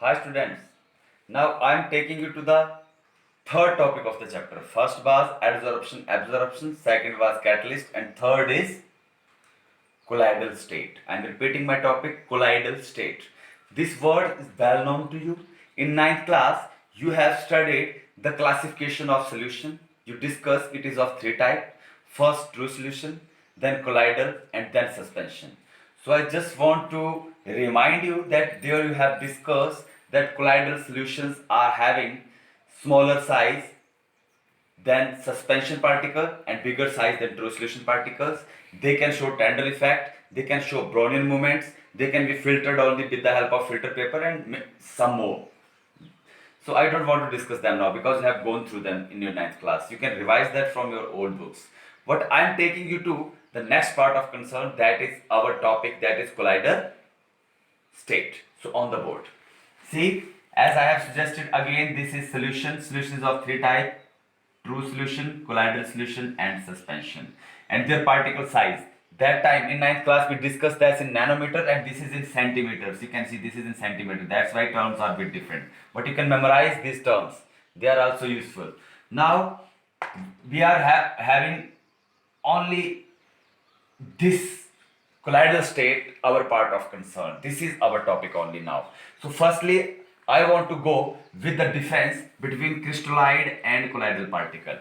Hi students, now I am taking you to the third topic of the chapter. First was absorption, second was catalyst, and third is colloidal state. I am repeating my topic, colloidal state. This word is well known to you. In ninth class, you have studied the classification of solution. You discussed it is of three types. First true solution, then colloidal, and then suspension. So I just want to remind you that there you have discussed that colloidal solutions are having smaller size than suspension particle and bigger size than true solution particles. They can show Tyndall effect, they can show Brownian movements, they can be filtered only with the help of filter paper and some more. So I don't want to discuss them now because you have gone through them in your ninth class. You can revise that from your old books. What I am taking you to the next part of concern, that is our topic, that is collider state. So on the board, see, as I have suggested again, this is solution. Solution is of three types: true solution, colloidal solution, and suspension. And their particle size. That time in ninth class we discussed that in nanometer, and this is in centimeters. You can see this is in centimeter. That's why terms are a bit different. But you can memorize these terms. They are also useful. Now we are having only this colloidal state our part of concern. This is our topic only now. So firstly, I want to go with the difference between crystalloid and colloidal particle.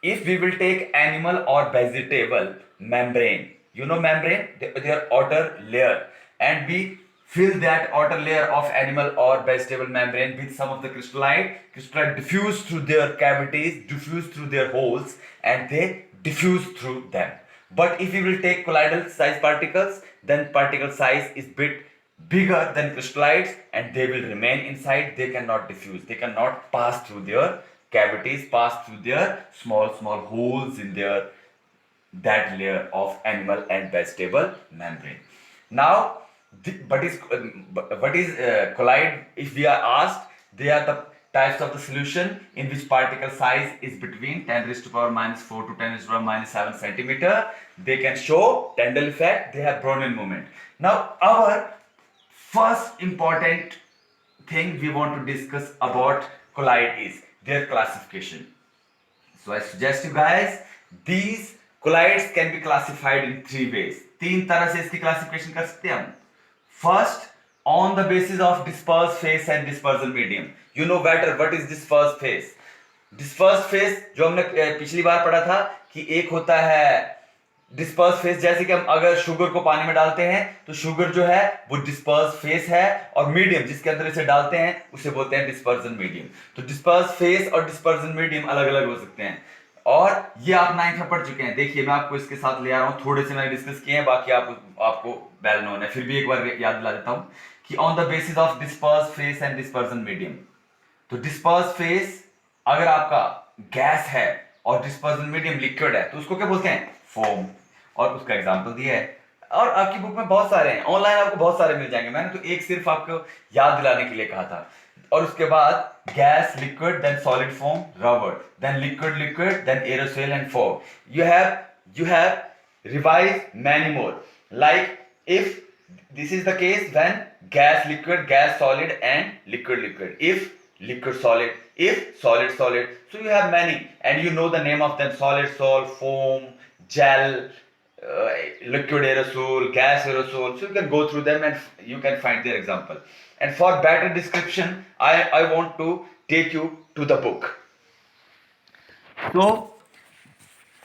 If we will take animal or vegetable membrane, you know membrane, their outer layer, and we fill that outer layer of animal or vegetable membrane with some of the crystalloid diffuse through their cavities, diffuse through their holes, and they diffuse through them. But if we will take colloidal size particles, then particle size is bit bigger than crystalloids and they will remain inside. They cannot diffuse, they cannot pass through their cavities, pass through their small holes in their that layer of animal and vegetable membrane. Now what is colloid? If we are asked, they are the types of the solution in which particle size is between 10 raised to power minus 4 to 10 raised to power minus 7 centimeter. They can show Tyndall effect, they have Brownian movement. Now our first important thing we want to discuss about colloid is their classification. So I suggest you guys, these colloids can be classified in three ways. तीन तरह से इसकी classification कर सकते हैं हम. First, on the basis of dispersed phase and dispersal medium. You know better what is dispersed phase. Dispersed phase जो हमने पिछली बार पढ़ा था कि एक होता है डिस्पर्स फेस, जैसे कि हम अगर शुगर को पानी में डालते हैं तो शुगर जो है वो डिस्पर्स फेस है, और मीडियम जिसके अंदर इसे डालते हैं उसे बोलते हैं डिस्पर्जन मीडियम. तो डिस्पर्स फेस और डिस्पर्जन मीडियम अलग अलग हो सकते हैं, और ये आप नाइन्थ में पढ़ चुके हैं. देखिए मैं आपको इसके साथ ले आ रहा हूं, थोड़े से मैंने डिस्कस किए हैं, बाकी आपको वेल नोन है, फिर भी एक बार याद दिला देता हूं कि on the basis of disperse phase and dispersion medium. तो डिस्पर्स फेस अगर आपका गैस है और डिस्पर्जन मीडियम लिक्विड है तो उसको क्या बोलते हैं? फोम. और उसका एग्जांपल दिया है, और आपकी बुक में बहुत सारे हैं, ऑनलाइन आपको बहुत सारे मिल जाएंगे. मैंने तो एक सिर्फ आपको याद दिलाने के लिए कहा था. और उसके बाद gas, liquid, then solid form, rubber, then liquid, then aerosol and foam. you have revised many more, like if this is the case when gas liquid, gas solid, and liquid, if liquid solid, if solid. So you have many and you know the name of them: solid, sol, foam, gel, liquid aerosol, gas aerosol. So you can go through them and you can find their example. And for better description, I want to take you to the book. So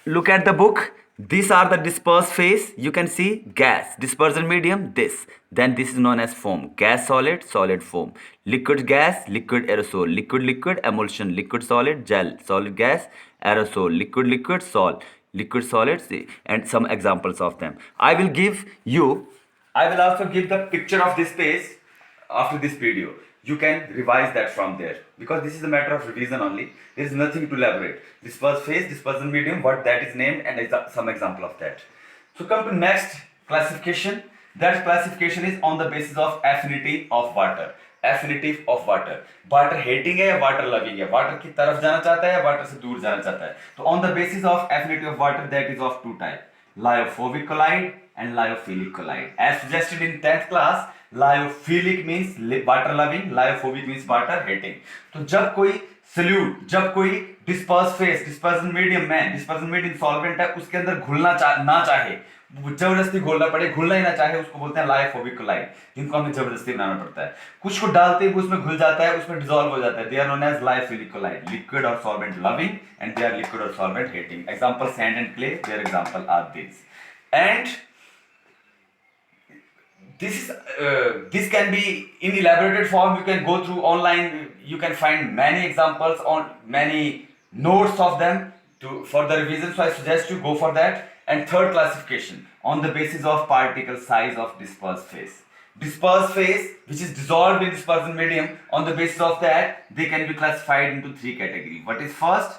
look at the book. These are the dispersed phase. You can see gas, dispersion medium, this. Then this is known as foam. Gas solid, solid foam. Liquid gas, liquid aerosol. Liquid emulsion. Liquid solid, gel. Solid gas, aerosol. Liquid sol. Liquid solid, and some examples of them. I will also give the picture of this phase after this video. You can revise that from there because this is a matter of revision only. There is nothing to elaborate. Dispersed phase, dispersion medium, what that is named, and some example of that. So come to next classification. That classification is on the basis of affinity of water. Affinity of water. Water hating है या water loving है? Water की तरफ जाना चाहता है या water से दूर जाना चाहता है? तो on the basis of affinity of water, that is of two types: lyophobic colloid and lyophilic colloid. As suggested in 10th class, lyophilic means water loving, lyophobic means water hating. तो जब कोई salute, जब कोई disperse phase, dispersion medium में, dispersion medium solvent है, उसके अंदर घुलना ना चाहे, जबरदस्ती घोलना पड़े, घुलना ही ना चाहे, उसको बोलते हैं लायोफोबिक कोलाइड, जिनको हमें जबरदस्ती बनाना पड़ता है। कुछ को डालते ही उसमें घुल जाता है, उसमें डिसॉल्व हो जाता है, they are known as lyophilic colloid, liquid और solvent loving and they are liquid और solvent hating. Example sand and clay, their example are this. And this can be in elaborated form. You can go through online, you can find many examples on many notes of them for the revision, so I suggest you go for that. And third classification, on the basis of particle size of dispersed phase. Dispersed phase which is dissolved in dispersion medium, on the basis of that they can be classified into three categories. What is first?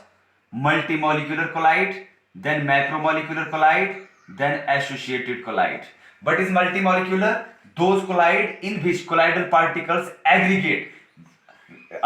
Multimolecular collide, then macromolecular collide, then associated collide. What is multimolecular? Those collide in which colloidal particles aggregate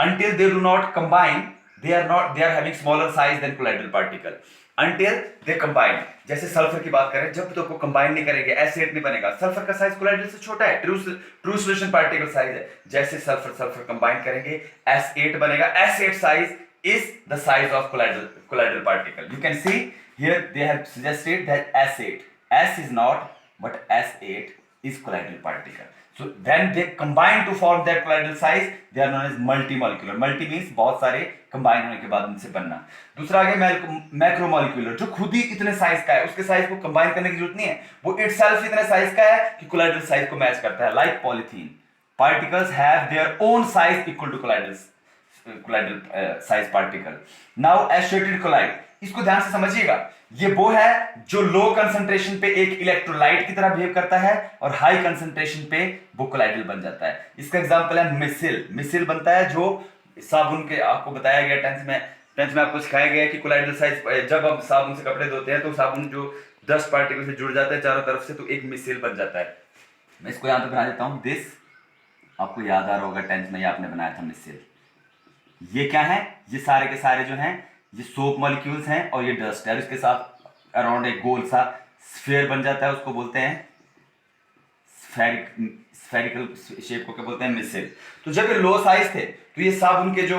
until they do not combine. They are having smaller size than colloidal particle until they combine. जैसे sulphur की बात करें, जब तक वो combine नहीं करेंगे acid नहीं बनेगा। सल्फर का साइज कोलाइडल से छोटा है, ट्रू सॉल्यूशन पार्टिकल साइज है। जैसे सल्फर कंबाइन करेंगे S8 बनेगा। S8 size is the size of colloidal particle. You can see here they have suggested that S8, S is not, but S8 is colloidal particle. So when they combine to form that colloidal size, they are known as multimolecular. Multi means बहुत सारे combine होने के बाद उनसे बनना। दूसरा आ गया macromolecular, जो खुद ही इतने साइज का है, उसके साइज को कंबाइन करने की जरूरत नहीं है, वो itself इतने साइज का है कि colloidal साइज को मैच करता है। Like polythene, particles have their own size equal to colloidal size particle. Now associated collide, इसको ध्यान से समझिएगा। ये वो है जो लो कंसंट्रेशन पे एक इलेक्ट्रोलाइट की तरह बिहेव करता है और हाई कंसंट्रेशन पे वो कोलाइडल बन जाता है। इसका एग्जांपल है मिसिल। मिसिल बनता है जो साबुन के, आपको बताया गया टेंथ में आपको सिखाया गया कि कोलाइडल साइज, जब हम साबुन से कपड़े धोते हैं तो साबुन जो डस्ट पार्टिकल से जुड़ जाता है चारों तरफ से, तो एक मिसिल बन जाता है। मैं इसको यहाँ पे बना देता हूँ, दिस आपको याद आ रहा होगा टेंथ में, ये आपने बनाया था मिसिल। ये क्या है? ये सारे के सारे जो हैं ये सोप मॉलिक्यूल्स हैं और ये डस्ट है, इसके साथ अराउंड एक गोल सा स्फीयर बन जाता है, उसको बोलते हैं स्फेरिकल शेप को क्या बोलते हैं? मिसिल। तो जब ये लो साइज थे तो ये साबुन के जो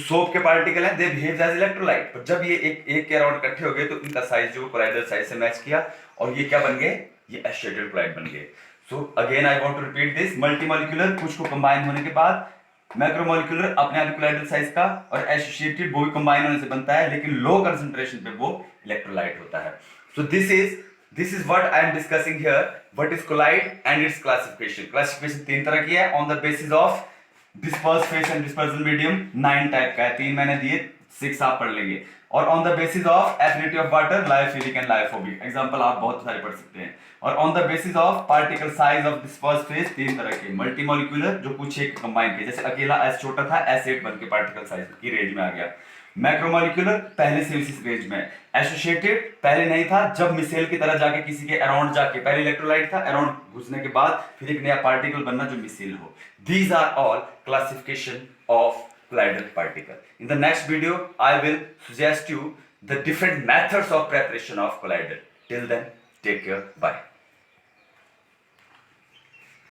सोप के पार्टिकल हैं दे बिहेव एज इलेक्ट्रोलाइट, पर जब ये एक के अराउंड इकट्ठे हो गए तो इनका साइज जो कोलाइडल साइज से मैच किया और ये क्या बन गए? ये एसोसिएटेड कोलाइड बन गए। So again I want to repeat this, multimolecular कुछ को कंबाइन होने के बाद, मैक्रोमोलिकुलर अपने आप कोलाइडल साइज का, और एसोसिएटेड वो भी कंबाइन होने से बनता है लेकिन लो कंसंट्रेशन पे वो इलेक्ट्रोलाइट होता है। So this is what I am discussing here, what is colloid and its classification. Classification तीन तरह की है, on the basis of disperse phase and dispersion medium 9 type का है, 3 मैंने दिए, 6 आप पढ़ लेंगे। और on the basis of affinity of water, lyophilic and lyophobic, example आप बहुत सारे पढ़ सकते हैं। और on the basis of particle size of disperse face 3 तरह के, मल्टीमोलिकुलर जो कुछ एक कंबाइन किए, जैसे अकेला S छोटा था, S8 बन के पार्टिकल साइज की रेंज में आ गया। मैक्रोमोलिकुलर पहले से इस रेंज में, एसोसिएटेड पहले नहीं था, जब मिसेल की तरह जाके किसी के अराउंड जाके, पहले इलेक्ट्रोलाइट था, अराउंड घुसने के बाद फिर एक नया पार्टिकल बनना जो मिसेल हो। These are all classification of colloidal particle. In the next video, I will suggest you the different methods of preparation of colloidal. Till then, take care. Bye.